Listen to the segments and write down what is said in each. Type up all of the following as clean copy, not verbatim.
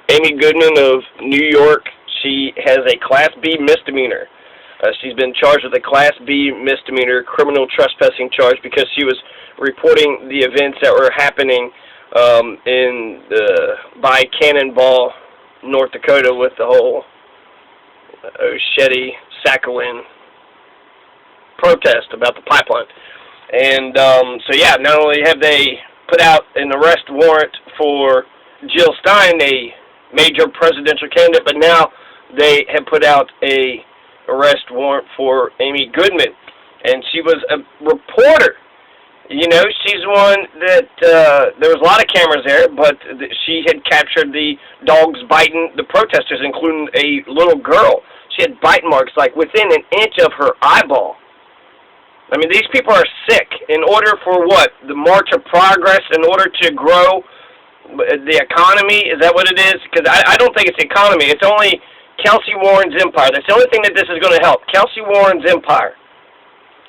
Amy Goodman of New York. She has a Class B misdemeanor. She's been charged with a Class B misdemeanor criminal trespassing charge because she was reporting the events that were happening by Cannonball, North Dakota, with the whole Osheti-Sakhalin protest about the pipeline. And so, yeah, not only have they put out an arrest warrant for Jill Stein, a major presidential candidate, but now they have put out a arrest warrant for Amy Goodman. And she was a reporter. You know, she's one that there was a lot of cameras there, but she had captured the dogs biting the protesters, including a little girl. She had bite marks like within an inch of her eyeball. I mean, these people are sick. In order for what? The march of progress, in order to grow the economy? Is that what it is? Because I don't think it's the economy. It's only Kelsey Warren's empire. That's the only thing that this is going to help. Kelsey Warren's empire.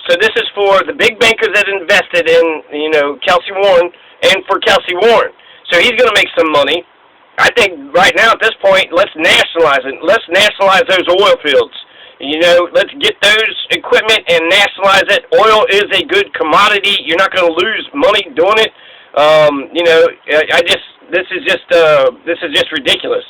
So this is for the big bankers that invested in, you know, Kelsey Warren, and for Kelsey Warren. So he's going to make some money. I think right now at this point, let's nationalize it. Let's nationalize those oil fields. You know, let's get those equipment and nationalize it. Oil is a good commodity. You're not going to lose money doing it. You know, this is just ridiculous.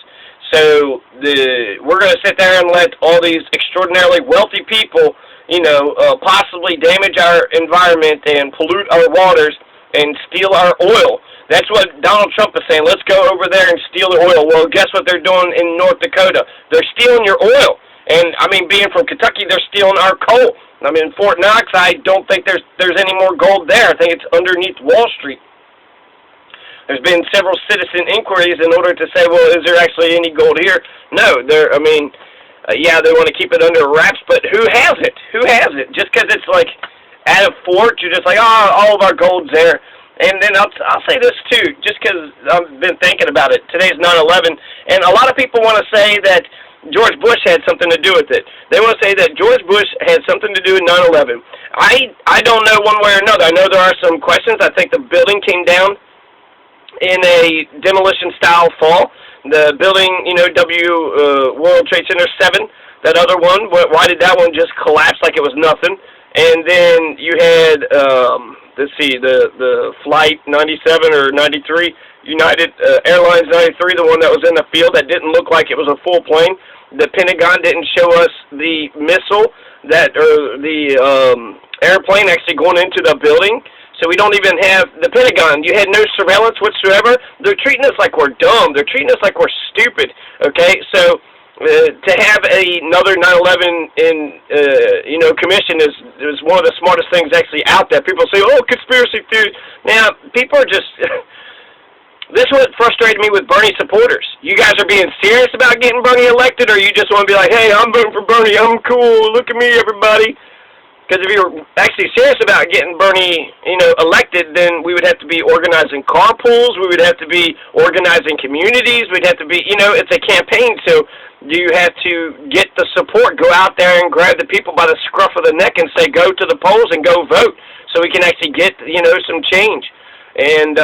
So we're going to sit there and let all these extraordinarily wealthy people, you know, possibly damage our environment and pollute our waters and steal our oil. That's what Donald Trump is saying. Let's go over there and steal the oil. Well, guess what they're doing in North Dakota? They're stealing your oil. And, I mean, being from Kentucky, they're stealing our coal. I mean, in Fort Knox, I don't think there's any more gold there. I think it's underneath Wall Street. There's been several citizen inquiries in order to say, well, is there actually any gold here? No, yeah, they want to keep it under wraps, but who has it? Who has it? Just because it's, like, at a fort, you're just like, oh, all of our gold's there. And then I'll say this, too, just because I've been thinking about it. Today's 9/11, and a lot of people want to say that George Bush had something to do with it. They want to say that George Bush had something to do with 9/11. I don't know one way or another. I know there are some questions. I think the building came down in a demolition-style fall. The building, you know, World Trade Center 7, that other one, why did that one just collapse like it was nothing? And then you had, let's see, the Flight 97 or 93, United Airlines 93, the one that was in the field that didn't look like it was a full plane. The Pentagon didn't show us the missile or the airplane actually going into the building. So we don't even have the Pentagon. You had no surveillance whatsoever. They're treating us like we're dumb. They're treating us like we're stupid. Okay, so to have another 9/11 commission is one of the smartest things actually out there. People say, "Oh, conspiracy theory." Now, people are just. This is what frustrated me with Bernie supporters. You guys are being serious about getting Bernie elected, or you just want to be like, "Hey, I'm voting for Bernie. I'm cool. Look at me, everybody." Because if you were actually serious about getting Bernie, elected, then we would have to be organizing carpools. We would have to be organizing communities. We'd have to be, it's a campaign. So you have to get the support, go out there and grab the people by the scruff of the neck and say, go to the polls and go vote, so we can actually get, some change. And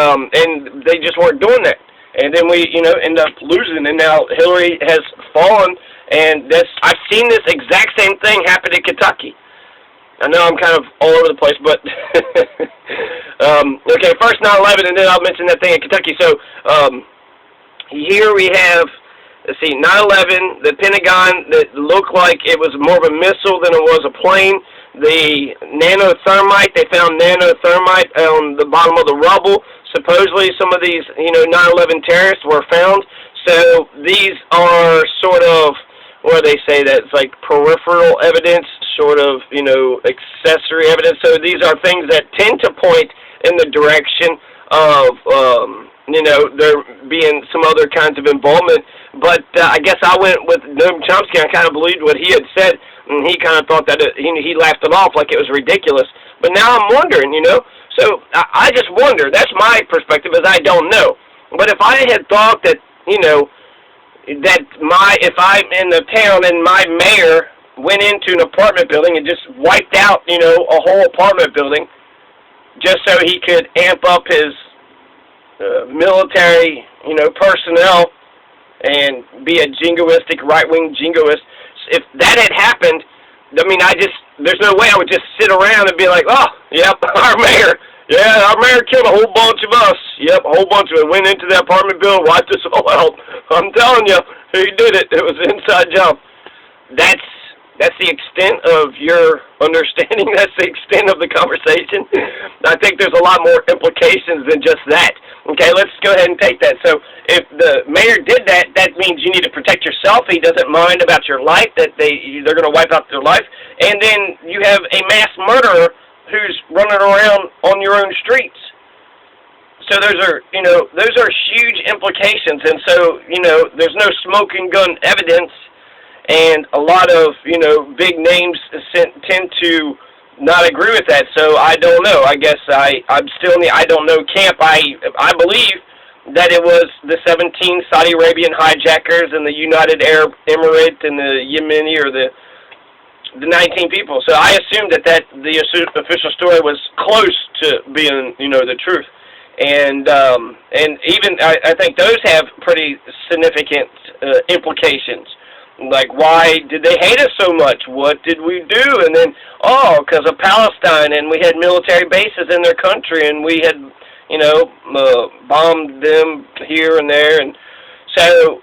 they just weren't doing that. And then we, end up losing. And now Hillary has fallen. And I've seen this exact same thing happen in Kentucky. I know I'm kind of all over the place, but okay, first 9/11, and then I'll mention that thing in Kentucky. So here we have, let's see, 9/11, the Pentagon that looked like it was more of a missile than it was a plane. The nanothermite, they found nanothermite on the bottom of the rubble. Supposedly some of these, 9/11 terrorists were found. So these are sort of, what do they say, that it's like peripheral evidence, sort of, accessory evidence. So these are things that tend to point in the direction of, there being some other kinds of involvement. But I guess I went with Noam Chomsky. I kind of believed what he had said, and he kind of thought that he laughed it off like it was ridiculous. But now I'm wondering, So I just wonder. That's my perspective, is I don't know. But if I had thought that, if I'm in the town and my mayor went into an apartment building and just wiped out, a whole apartment building just so he could amp up his military, personnel and be a jingoistic, right-wing jingoist. If that had happened, I mean, there's no way I would just sit around and be like, oh, yep, our mayor killed a whole bunch of us. Yep, a whole bunch of it. Went into the apartment building, wiped us all out. I'm telling you, he did it. It was an inside job. That's the extent of your understanding. That's the extent of the conversation. I think there's a lot more implications than just that. Okay, let's go ahead and take that. So if the mayor did that, that means you need to protect yourself. He doesn't mind about your life, that they're going to wipe out their life. And then you have a mass murderer who's running around on your own streets. So those are huge implications. And so, there's no smoking gun evidence. And a lot of, big names tend to not agree with that. So I don't know. I guess I'm still in the I don't know camp. I believe that it was the 17 Saudi Arabian hijackers and the United Arab Emirates and the Yemeni, or the 19 people. So I assumed that the official story was close to being, the truth. And even I think those have pretty significant implications. Like, why did they hate us so much? What did we do? And then, because of Palestine, and we had military bases in their country, and we had, bombed them here and there. And so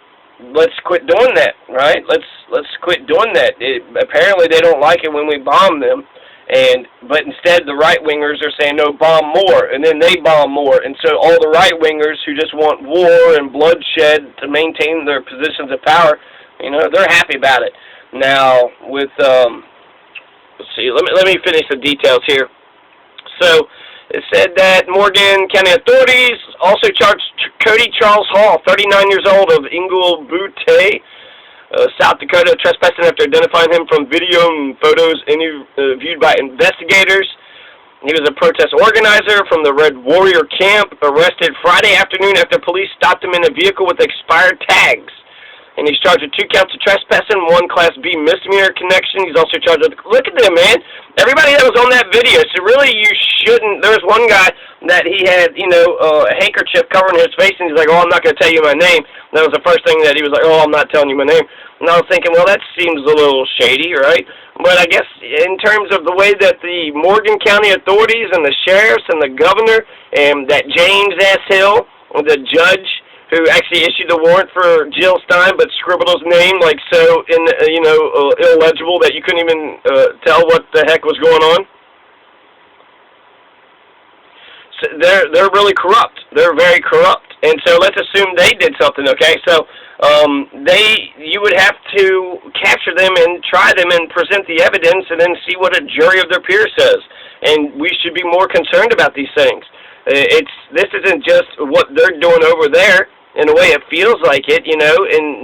let's quit doing that, right? Let's quit doing that. Apparently they don't like it when we bomb them. But instead the right-wingers are saying, no, bomb more, and then they bomb more. And so all the right-wingers who just want war and bloodshed to maintain their positions of power, they're happy about it. Now, with, let's see, let me finish the details here. So, it said that Morgan County authorities also charged Cody Charles Hall, 39 years old, of Ingle Butte, South Dakota, trespassing after identifying him from video and photos viewed by investigators. He was a protest organizer from the Red Warrior Camp, arrested Friday afternoon after police stopped him in a vehicle with expired tags. And he's charged with 2 counts of trespassing, 1 Class B misdemeanor connection. He's also charged with, look at them, man. Everybody that was on that video, so really you shouldn't, there was one guy that he had, a handkerchief covering his face, and he's like, I'm not going to tell you my name. And that was the first thing that he was like, I'm not telling you my name. And I was thinking, well, that seems a little shady, right? But I guess in terms of the way that the Morgan County authorities and the sheriffs and the governor and that James S. Hill, the judge, who actually issued the warrant for Jill Stein, but scribbled his name like so illegible that you couldn't even tell what the heck was going on. So they're really corrupt. They're very corrupt, and so let's assume they did something. Okay, so you would have to capture them and try them and present the evidence, and then see what a jury of their peers says. And we should be more concerned about these things. This isn't just what they're doing over there. In a way, it feels like it, in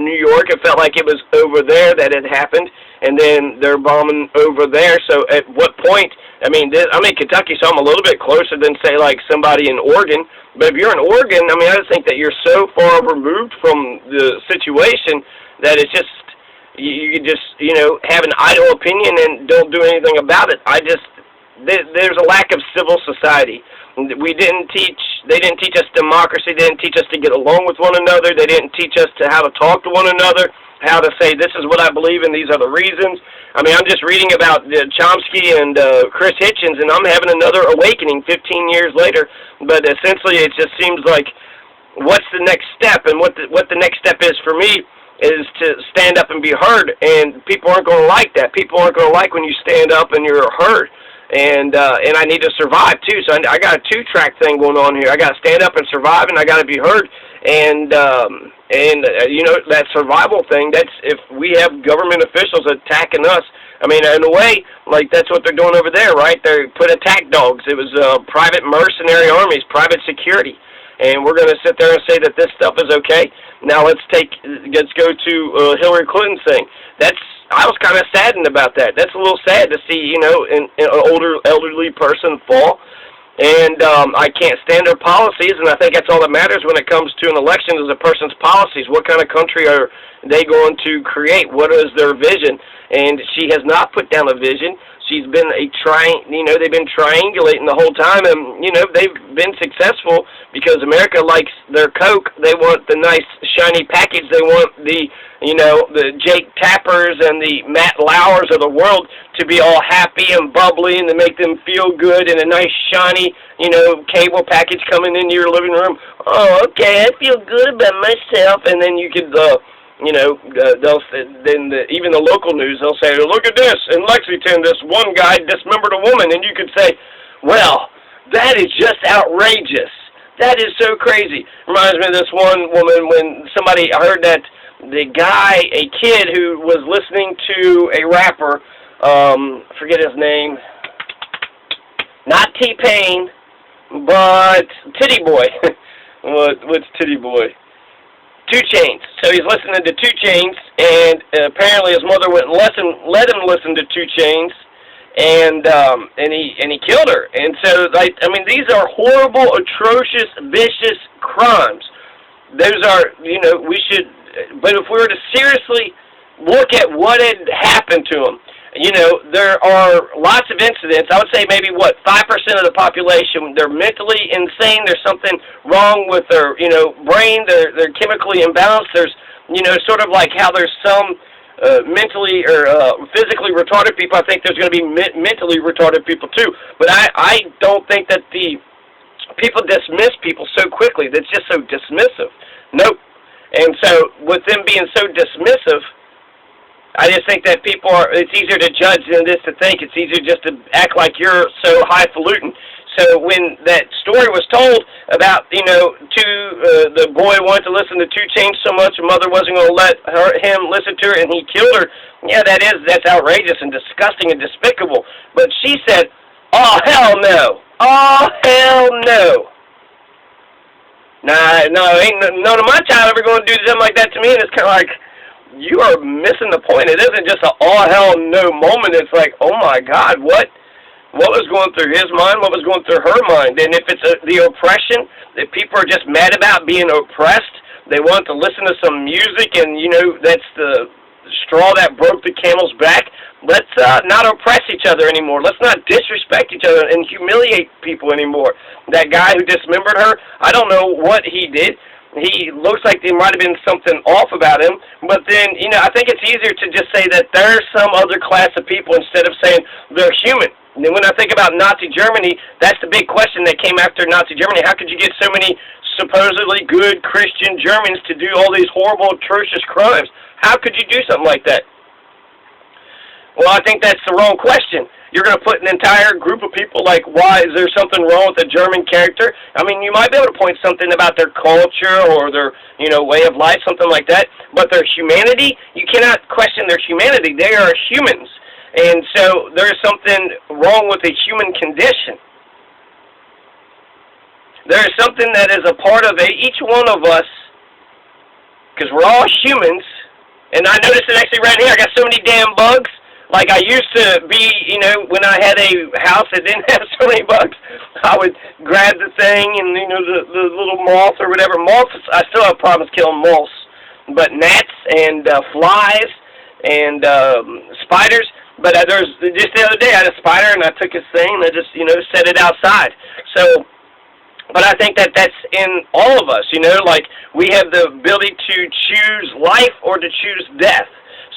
New York, it felt like it was over there that it happened, and then they're bombing over there. So at what point, I'm in Kentucky, so I'm a little bit closer than, say, like somebody in Oregon. But if you're in Oregon, I just think that you're so far removed from the situation that it's just, you could just, have an idle opinion and don't do anything about it. There's a lack of civil society. They didn't teach us democracy. They didn't teach us to get along with one another. They didn't teach us how to talk to one another, how to say, this is what I believe and these are the reasons. I'm just reading about Chomsky and Chris Hitchens, and I'm having another awakening 15 years later. But essentially, it just seems like, what's the next step? And what the next step is for me is to stand up and be heard. And people aren't going to like that. People aren't going to like when you stand up and you're heard. And I need to survive too. So I got a 2-track thing going on here. I got to stand up and survive, and I got to be heard. And that survival thing. That's if we have government officials attacking us. In a way, like that's what they're doing over there, right? They put attack dogs. It was private mercenary armies, private security. And we're going to sit there and say that this stuff is okay. Now let's go to Hillary Clinton's thing. I was kind of saddened about that. That's a little sad to see, an elderly person fall. And I can't stand their policies, and I think that's all that matters when it comes to an election is a person's policies. What kind of country are they going to create? What is their vision? And she has not put down a vision. She's been they've been triangulating the whole time, and, they've been successful because America likes their Coke. They want the nice, shiny package. They want the Jake Tappers and the Matt Lauers of the world to be all happy and bubbly and to make them feel good in a nice, shiny, cable package coming into your living room. Oh, okay, I feel good about myself. And then you could, even the local news, they'll say, look at this, in Lexington, this one guy dismembered a woman. And you could say, well, that is just outrageous. That is so crazy. Reminds me of this one woman when somebody heard that a kid who was listening to a rapper, forget his name, not T-Pain, but Titty Boy. What's Titty Boy? 2 Chainz. So he's listening to 2 Chainz, and apparently his mother wouldn't let him listen to 2 Chainz, and he killed her. And so, these are horrible, atrocious, vicious crimes. Those are, we should. But if we were to seriously look at what had happened to them, there are lots of incidents. I would say maybe, 5% of the population, they're mentally insane. There's something wrong with their, brain. They're chemically imbalanced. There's, sort of like how there's some mentally or physically retarded people. I think there's going to be mentally retarded people too. But I don't think that the people dismiss people so quickly. That's just so dismissive. Nope. And so, with them being so dismissive, I just think that it's easier to judge than it is to think. It's easier just to act like you're so highfalutin. So when that story was told about, the boy wanted to listen to 2 Chainz so much, the mother wasn't going to let him listen to her, and he killed her, yeah, that's outrageous and disgusting and despicable. But she said, oh, hell no. Oh, hell no. Nah, no, ain't none of my child ever going to do something like that to me. And it's kind of like, you are missing the point. It isn't just a oh hell no moment. It's like, oh my God, what was going through his mind? What was going through her mind? And if it's the oppression, that people are just mad about being oppressed, they want to listen to some music, and that's the straw that broke the camel's back. Let's not oppress each other anymore. Let's not disrespect each other and humiliate people anymore. That guy who dismembered her, I don't know what he did. He looks like there might have been something off about him. But then, I think it's easier to just say that there's some other class of people instead of saying they're human. And then when I think about Nazi Germany, that's the big question that came after Nazi Germany. How could you get so many supposedly good Christian Germans to do all these horrible, atrocious crimes? How could you do something like that? Well, I think that's the wrong question. You're going to put an entire group of people like, why is there something wrong with the German character? I mean, you might be able to point something about their culture or their, way of life, something like that. But their humanity, you cannot question their humanity. They are humans. And so there's something wrong with the human condition. There is something that is a part of each one of us, because we're all humans. And I noticed it actually right here. I got so many damn bugs. Like I used to be, when I had a house that didn't have so many bugs, I would grab the thing and, the little moth or whatever. Moths, I still have problems killing moths. But gnats and flies and spiders. But just the other day, I had a spider and I took his thing and I just, set it outside. So, but I think that that's in all of us, like we have the ability to choose life or to choose death.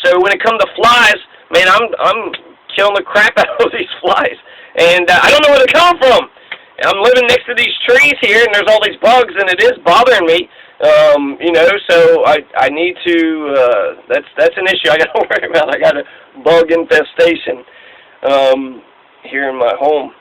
So when it comes to flies, man, I'm killing the crap out of these flies. And I don't know where they're coming from. I'm living next to these trees here, and there's all these bugs, and it is bothering me. So I need to, that's an issue I got to worry about. I got a bug infestation here in my home.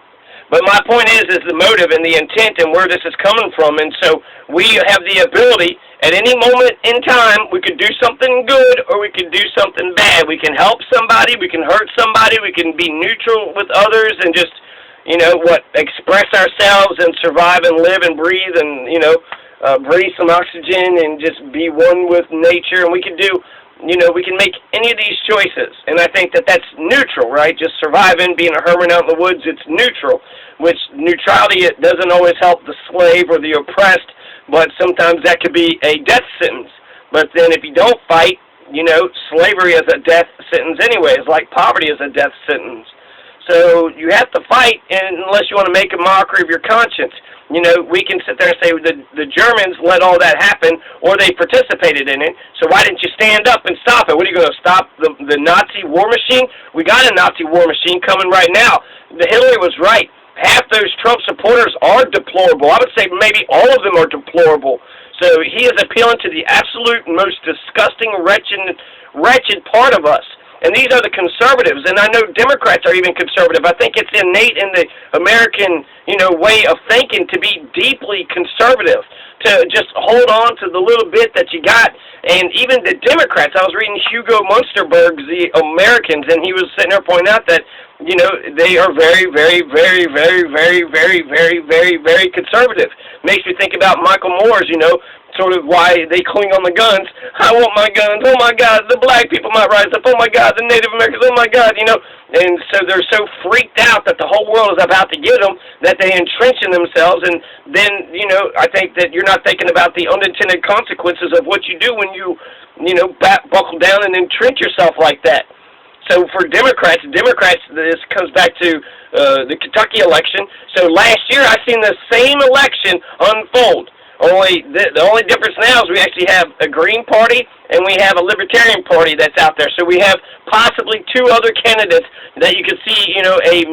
But my point is the motive and the intent and where this is coming from. And so we have the ability, at any moment in time, we could do something good or we could do something bad. We can help somebody, we can hurt somebody, we can be neutral with others and just, express ourselves and survive and live and breathe and, breathe some oxygen and just be one with nature. And we can do, we can make any of these choices. And I think that that's neutral, right? Just surviving, being a hermit out in the woods, it's neutral. Which neutrality, it doesn't always help the slave or the oppressed, but sometimes that could be a death sentence. But then if you don't fight, slavery is a death sentence anyways, like poverty is a death sentence. So you have to fight, unless you want to make a mockery of your conscience. You know, we can sit there and say the Germans let all that happen, or they participated in it, so why didn't you stand up and stop it? What are you going to stop, the Nazi war machine? We got a Nazi war machine coming right now. Hillary was right. Half those Trump supporters are deplorable. I would say maybe all of them are deplorable. So he is appealing to the absolute most disgusting, wretched part of us. And these are the conservatives, and I know Democrats are even conservative. I think it's innate in the American, way of thinking to be deeply conservative, to just hold on to the little bit that you got. And even the Democrats, I was reading Hugo Munsterberg's The Americans, and he was sitting there pointing out that, they are very, very, very, very, very, very, very, very, very conservative. Makes me think about Michael Moore's, sort of why they cling on the guns. I want my guns. Oh, my God, the black people might rise up. Oh, my God, the Native Americans. Oh, my God, And so they're so freaked out that the whole world is about to get them that they entrench in themselves. And then, I think that you're not thinking about the unintended consequences of what you do when you, buckle down and entrench yourself like that. So for Democrats, this comes back to the Kentucky election. So last year I seen the same election unfold. Only the only difference now is we actually have a Green Party and we have a Libertarian Party that's out there. So we have possibly two other candidates that you can see, a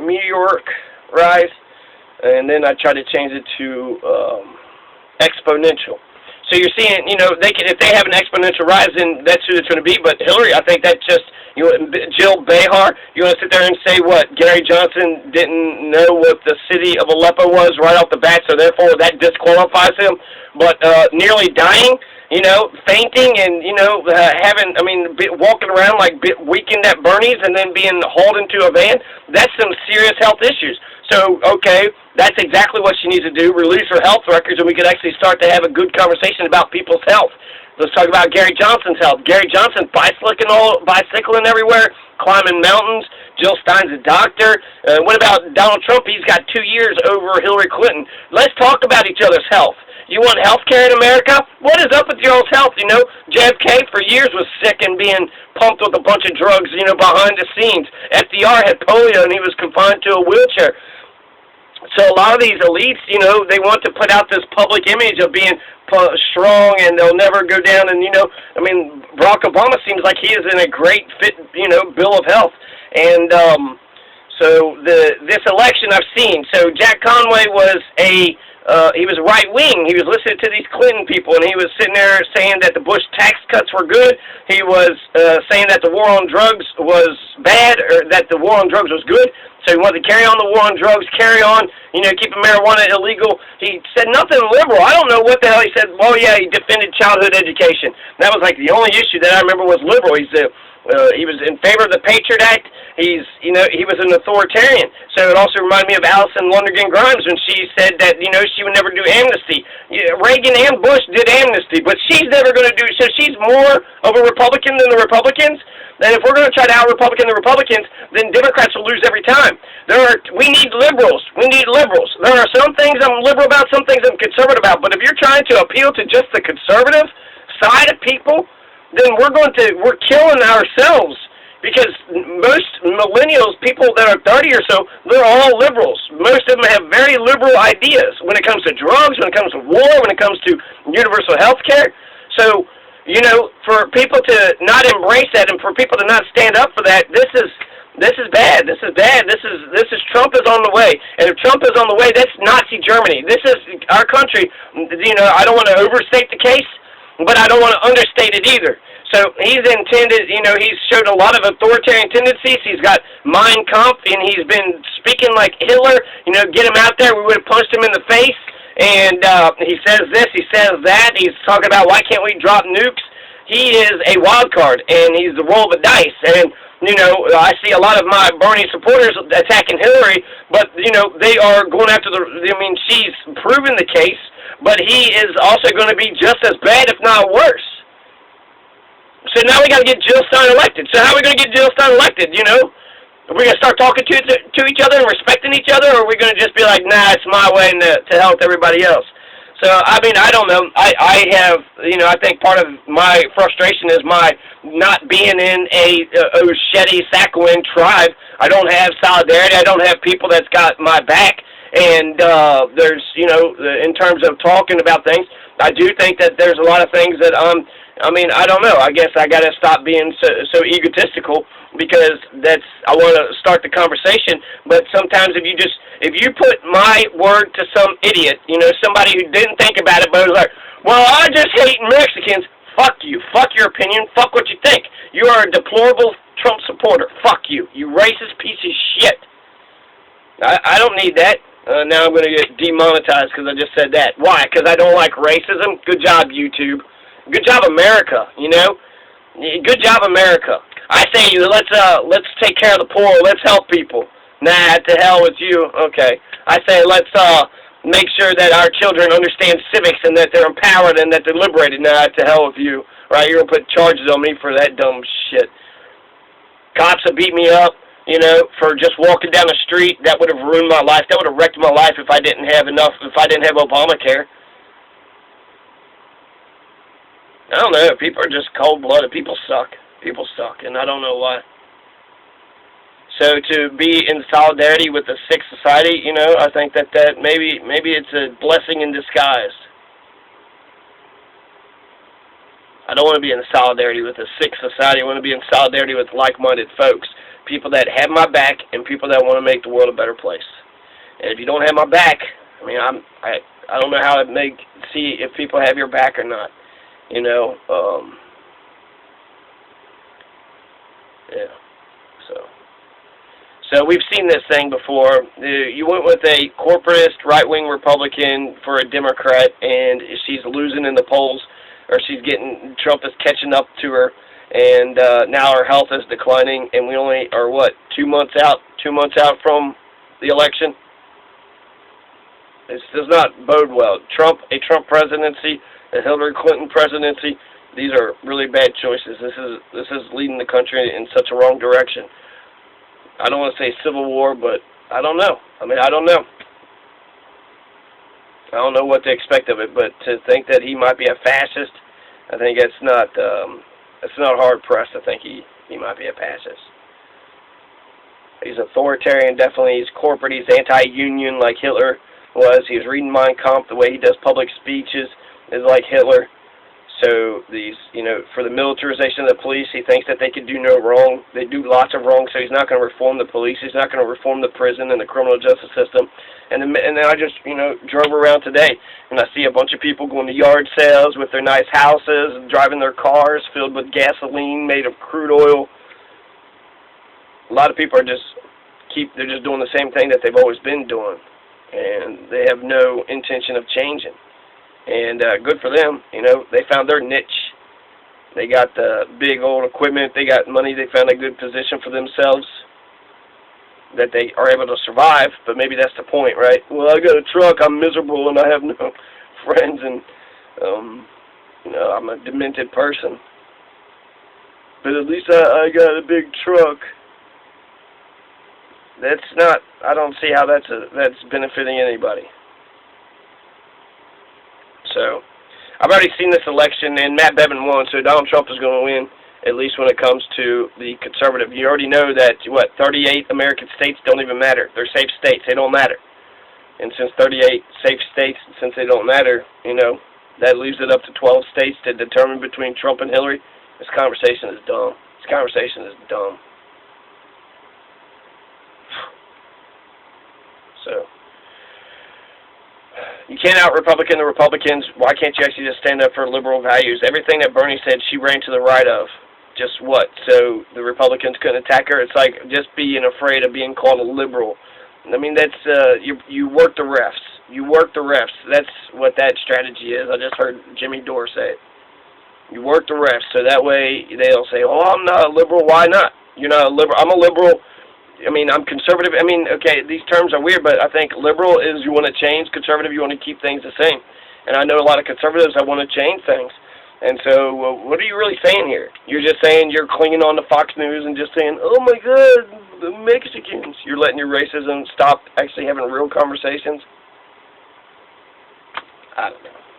meteoric rise, and then I try to change it to exponential. So you're seeing, if they have an exponential rise, then that's who it's going to be. But Hillary, I think that's just, Jill Behar, you want to sit there and say what, Gary Johnson didn't know what the city of Aleppo was right off the bat, so therefore that disqualifies him. But nearly dying, fainting and, walking around like weakened at Bernie's and then being hauled into a van, that's some serious health issues. So, okay, that's exactly what she needs to do, release her health records, and we could actually start to have a good conversation about people's health. Let's talk about Gary Johnson's health. Gary Johnson bicycling everywhere, climbing mountains. Jill Stein's a doctor. What about Donald Trump? He's got 2 years over Hillary Clinton. Let's talk about each other's health. You want health care in America? What is up with your old health? JFK for years was sick and being pumped with a bunch of drugs, behind the scenes. FDR had polio and he was confined to a wheelchair. So a lot of these elites, they want to put out this public image of being strong and they'll never go down. And, Barack Obama seems like he is in a great fit, bill of health. And so this election I've seen. So Jack Conway was he was right-wing. He was listening to these Clinton people, and he was sitting there saying that the Bush tax cuts were good. He was saying that the war on drugs was bad, or that the war on drugs was good. So he wanted to carry on the war on drugs, carry on, keeping marijuana illegal. He said nothing liberal. I don't know what the hell he said. Oh, yeah, he defended childhood education. That was like the only issue that I remember was liberal. He was in favor of the Patriot Act. He was an authoritarian. So it also reminded me of Alison Lonergan Grimes when she said that, she would never do amnesty. Reagan and Bush did amnesty, but she's never going to do it. So she's more of a Republican than the Republicans. And if we're going to try to out-Republican the Republicans, then Democrats will lose every time. We need liberals. We need liberals. There are some things I'm liberal about, some things I'm conservative about. But if you're trying to appeal to just the conservative side of people, then we're killing ourselves. Because most millennials, people that are 30 or so, they're all liberals. Most of them have very liberal ideas when it comes to drugs, when it comes to war, when it comes to universal health care. So, for people to not embrace that and for people to not stand up for that, this is bad. This is bad. This is Trump is on the way. And if Trump is on the way, that's Nazi Germany. This is our country. I don't want to overstate the case, but I don't want to understate it either. So he's intended, he's showed a lot of authoritarian tendencies. He's got Mein Kampf, and he's been speaking like Hitler. Get him out there. We would have punched him in the face. And he says this, he says that. He's talking about why can't we drop nukes. He is a wild card, and he's the roll of the dice. And, I see a lot of my Bernie supporters attacking Hillary, but, they are going after she's proven the case, but he is also going to be just as bad, if not worse. So now we got to get Jill Stein elected. So how are we going to get Jill Stein elected, Are we going to start talking to each other and respecting each other, or are we going to just be like, nah, it's my way to help everybody else? So, I mean, I don't know. I have, I think part of my frustration is my not being in a Osheti Sakowin tribe. I don't have solidarity. I don't have people that's got my back. And there's, in terms of talking about things, I do think that there's a lot of things that, I don't know. I guess I got to stop being so egotistical because I want to start the conversation. But sometimes if you put my word to some idiot, somebody who didn't think about it but was like, well, I just hate Mexicans. Fuck you. Fuck your opinion. Fuck what you think. You are a deplorable Trump supporter. Fuck you. You racist piece of shit. I don't need that. Now I'm going to get demonetized because I just said that. Why? Because I don't like racism? Good job, YouTube. Good job, America, Good job, America. I say, let's take care of the poor. Let's help people. Nah, to hell with you. Okay. I say, let's make sure that our children understand civics and that they're empowered and that they're liberated. Nah, to hell with you. Right? You're going to put charges on me for that dumb shit. Cops have beat me up. For just walking down the street. That would have ruined my life. That would have wrecked my life if I didn't have Obamacare. I don't know. People are just cold-blooded. People suck. People suck, and I don't know why. So to be in solidarity with the sick society, I think that maybe it's a blessing in disguise. I don't want to be in solidarity with a sick society. I want to be in solidarity with like-minded folks. People that have my back and people that want to make the world a better place. And if you don't have my back, I don't know how see if people have your back or not. Yeah. So we've seen this thing before. You went with a corporatist right-wing Republican for a Democrat, and she's losing in the polls, or Trump is catching up to her. And now our health is declining, and we only are, 2 months out from the election? This does not bode well. A Trump presidency, a Hillary Clinton presidency, these are really bad choices. This is leading the country in such a wrong direction. I don't want to say civil war, but I don't know. I don't know. I don't know what to expect of it, but to think that he might be a fascist, I think it's not hard-pressed. I think he might be a fascist. He's authoritarian, definitely. He's corporate. He's anti-union like Hitler was. He was reading Mein Kampf. The way he does public speeches is like Hitler. So for the militarization of the police, he thinks that they can do no wrong. They do lots of wrong, so he's not going to reform the police. He's not going to reform the prison and the criminal justice system. And then I just, drove around today, and I see a bunch of people going to yard sales with their nice houses and driving their cars filled with gasoline made of crude oil. A lot of people are they're just doing the same thing that they've always been doing, and they have no intention of changing. And good for them, they found their niche. They got the big old equipment. They got money. They found a good position for themselves that they are able to survive, but maybe that's the point, right? Well, I got a truck. I'm miserable, and I have no friends, and, I'm a demented person. But at least I got a big truck. I don't see how that's benefiting anybody. So, I've already seen this election, and Matt Bevin won, so Donald Trump is going to win, at least when it comes to the conservative. You already know that, 38 American states don't even matter. They're safe states. They don't matter. And since 38 safe states, since they don't matter, that leaves it up to 12 states to determine between Trump and Hillary. This conversation is dumb. This conversation is dumb. So, you can't out-Republican the Republicans. Why can't you actually just stand up for liberal values? Everything that Bernie said, she ran to the right of. Just what? So the Republicans couldn't attack her? It's like just being afraid of being called a liberal. That's, you work the refs. You work the refs. That's what that strategy is. I just heard Jimmy Dore say it. You work the refs, so that way they'll say, oh, I'm not a liberal. Why not? You're not a liberal. I'm a liberal. I'm conservative. Okay, these terms are weird, but I think liberal is you want to change. Conservative, you want to keep things the same. And I know a lot of conservatives that want to change things. And so, what are you really saying here? You're just saying you're clinging on to Fox News and just saying, oh my God, the Mexicans. You're letting your racism stop actually having real conversations. I don't know.